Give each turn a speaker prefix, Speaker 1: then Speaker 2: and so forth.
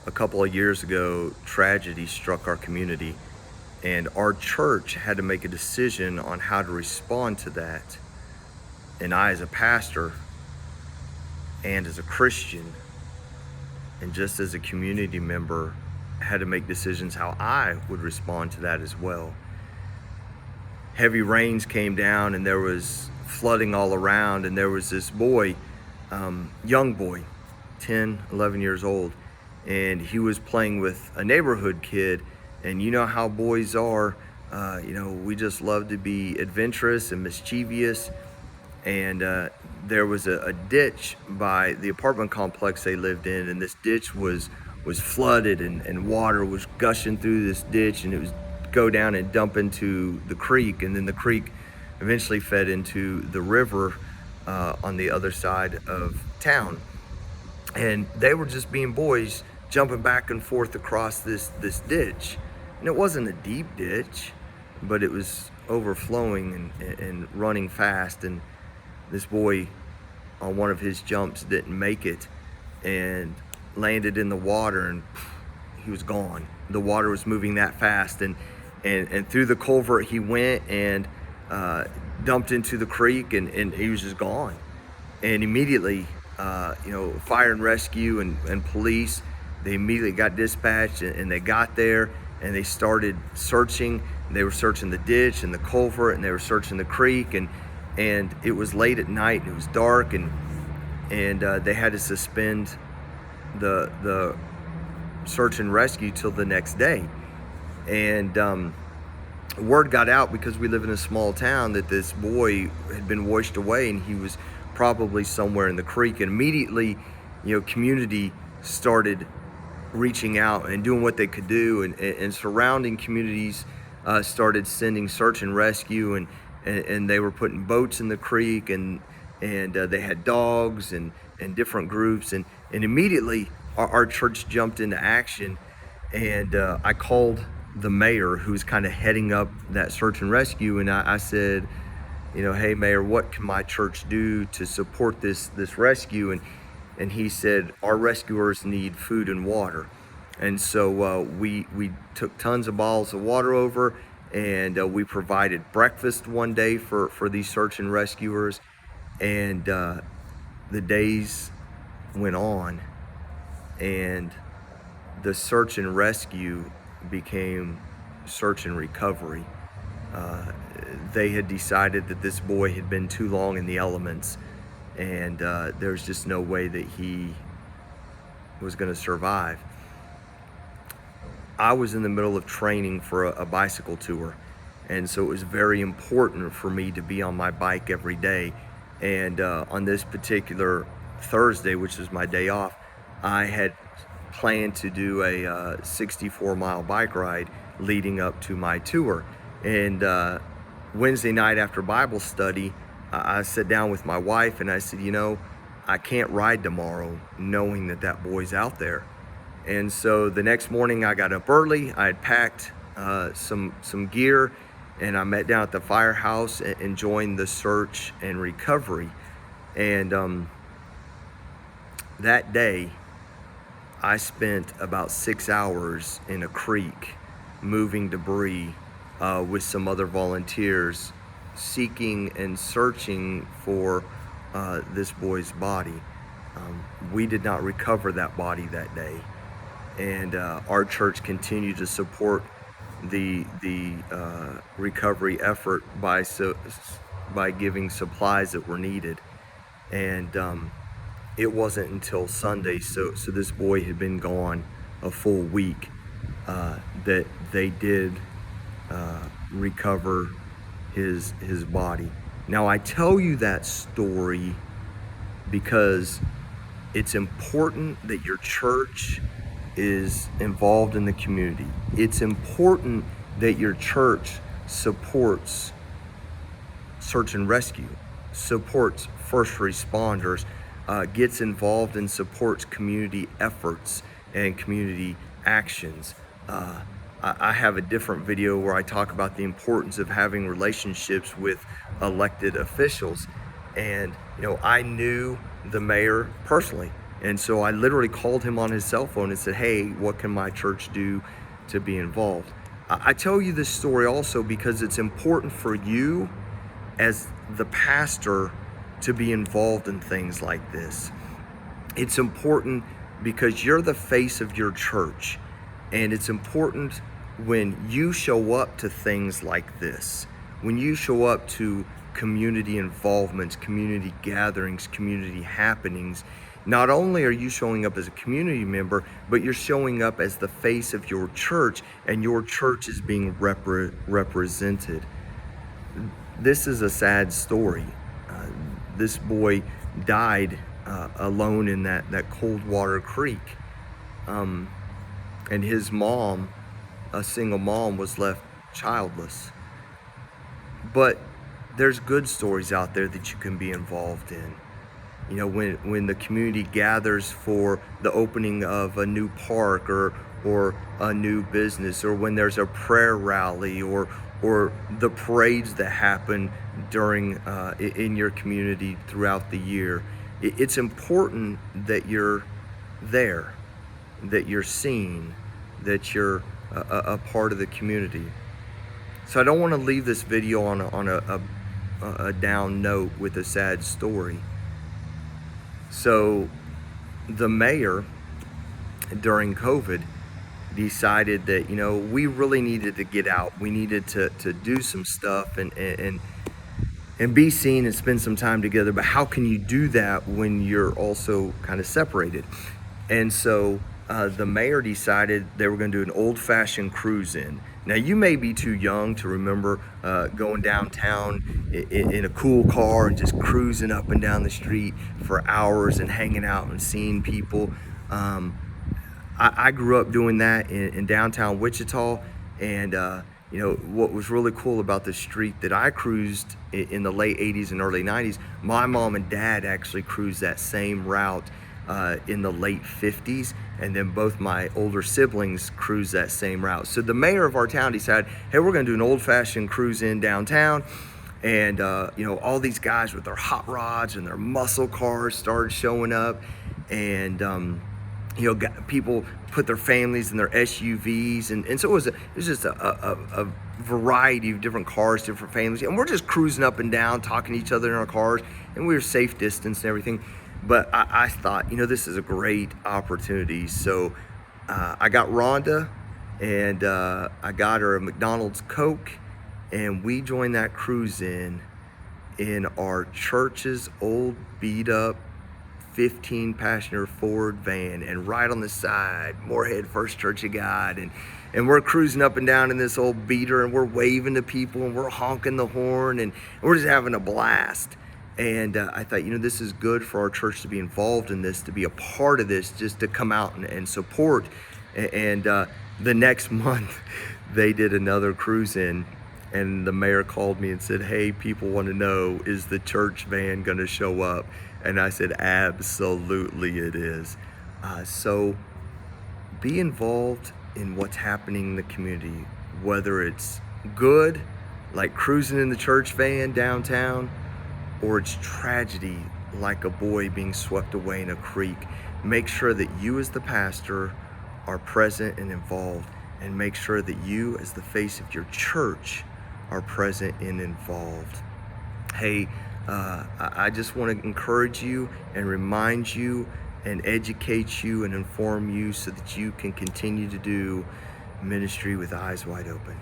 Speaker 1: A couple of years ago, tragedy struck our community, and our church had to make a decision on how to respond to that. And I, as a pastor and as a Christian, and just as a community member, had to make decisions how I would respond to that as well. Heavy rains came down, and there was flooding all around, and there was this boy, young boy, 10, 11 years old, and he was playing with a neighborhood kid. And you know how boys are, we just love to be adventurous and mischievous. And there was a ditch by the apartment complex they lived in, and this ditch was flooded, and water was gushing through this ditch, and it was go down and dump into the creek, and then the creek eventually fed into the river on the other side of town. And they were just being boys, jumping back and forth across this ditch. And it wasn't a deep ditch, but it was overflowing and running fast. And this boy, on one of his jumps, didn't make it and landed in the water, and he was gone. The water was moving that fast, and through the culvert he went, and dumped into the creek, and he was just gone. And immediately, fire and rescue and police, they immediately got dispatched, and they got there, and they started searching. They were searching the ditch and the culvert, and they were searching the creek, and it was late at night, and it was dark, and they had to suspend the search and rescue till the next day. And word got out, because we live in a small town, that this boy had been washed away, and he was probably somewhere in the creek. And immediately, community started reaching out and doing what they could do, and surrounding communities started sending search and rescue, and they were putting boats in the creek, and they had dogs and different groups, and immediately our church jumped into action. And I called the mayor, who's kind of heading up that search and rescue, and I said, hey mayor, what can my church do to support this rescue? And he said, our rescuers need food and water. And so we took tons of bottles of water over, and we provided breakfast one day for these search and rescuers. And the days went on, and the search and rescue became search and recovery. They had decided that this boy had been too long in the elements, and there's just no way that he was going to survive. I was in the middle of training for a bicycle tour, and so it was very important for me to be on my bike every day. And on this particular Thursday, which was my day off, I had planned to do a 64-mile bike ride leading up to my tour. And Wednesday night after Bible study, I sat down with my wife, and I said, I can't ride tomorrow knowing that boy's out there. And so the next morning I got up early. I had packed some gear, and I met down at the firehouse and joined the search and recovery. And that day, I spent about 6 hours in a creek moving debris with some other volunteers, seeking and searching for this boy's body. We did not recover that body that day, and our church continued to support the recovery effort by giving supplies that were needed. And it wasn't until Sunday, so this boy had been gone a full week, that they did recover his body. Now, I tell you that story because it's important that your church is involved in the community. It's important that your church supports search and rescue, supports first responders, gets involved and supports community efforts and community actions. I have a different video where I talk about the importance of having relationships with elected officials. And, I knew the mayor personally. And so I literally called him on his cell phone and said, hey, what can my church do to be involved? I tell you this story also because it's important for you as the pastor to be involved in things like this. It's important because you're the face of your church, and it's important when you show up to things like this, when you show up to community involvements, community gatherings, community happenings. Not only are you showing up as a community member, but you're showing up as the face of your church, and your church is being represented. This is a sad story. This boy died alone in that Coldwater Creek. And his mom, a single mom, was left childless. But there's good stories out there that you can be involved in. You know, when the community gathers for the opening of a new park or a new business, or when there's a prayer rally or the parades that happen during in your community throughout the year, it's important that you're there, that you're seen, that you're a part of the community. So I don't want to leave this video on a down note with a sad story. So the mayor during COVID decided that, you know, we really needed to get out. We needed to do some stuff and be seen and spend some time together. But how can you do that when you're also kind of separated? And so the mayor decided they were going to do an old-fashioned cruise-in. Now, you may be too young to remember going downtown in a cool car and just cruising up and down the street for hours and hanging out and seeing people. I grew up doing that in downtown Wichita, and you know, what was really cool about the street that I cruised in the late 80s and early 90s, my mom and dad actually cruised that same route in the late 50s, and then both my older siblings cruised that same route. So the mayor of our town decided, hey, we're gonna do an old-fashioned cruise in downtown. And you know, all these guys with their hot rods and their muscle cars started showing up, and you know, people put their families in their SUVs, and so it was just a variety of different cars, different families, and we're just cruising up and down, talking to each other in our cars, and we were safe distance and everything. But I thought, you know, this is a great opportunity. So I got Rhonda, and I got her a McDonald's Coke, and we joined that cruise in our church's old beat up 15-passenger Ford van, and right on the side, Moorhead First Church of God, and we're cruising up and down in this old beater, and we're waving to people, and we're honking the horn, and we're just having a blast. And I thought, you know, this is good for our church to be involved in this, to be a part of this, just to come out and support. And the next month, they did another cruise in, and the mayor called me and said, hey, people want to know, is the church van going to show up? And I said, absolutely it is. So be involved in what's happening in the community, whether it's good, like cruising in the church van downtown, or it's tragedy, like a boy being swept away in a creek. Make sure that you as the pastor are present and involved, and make sure that you as the face of your church are present and involved. Hey, I just want to encourage you and remind you and educate you and inform you so that you can continue to do ministry with eyes wide open.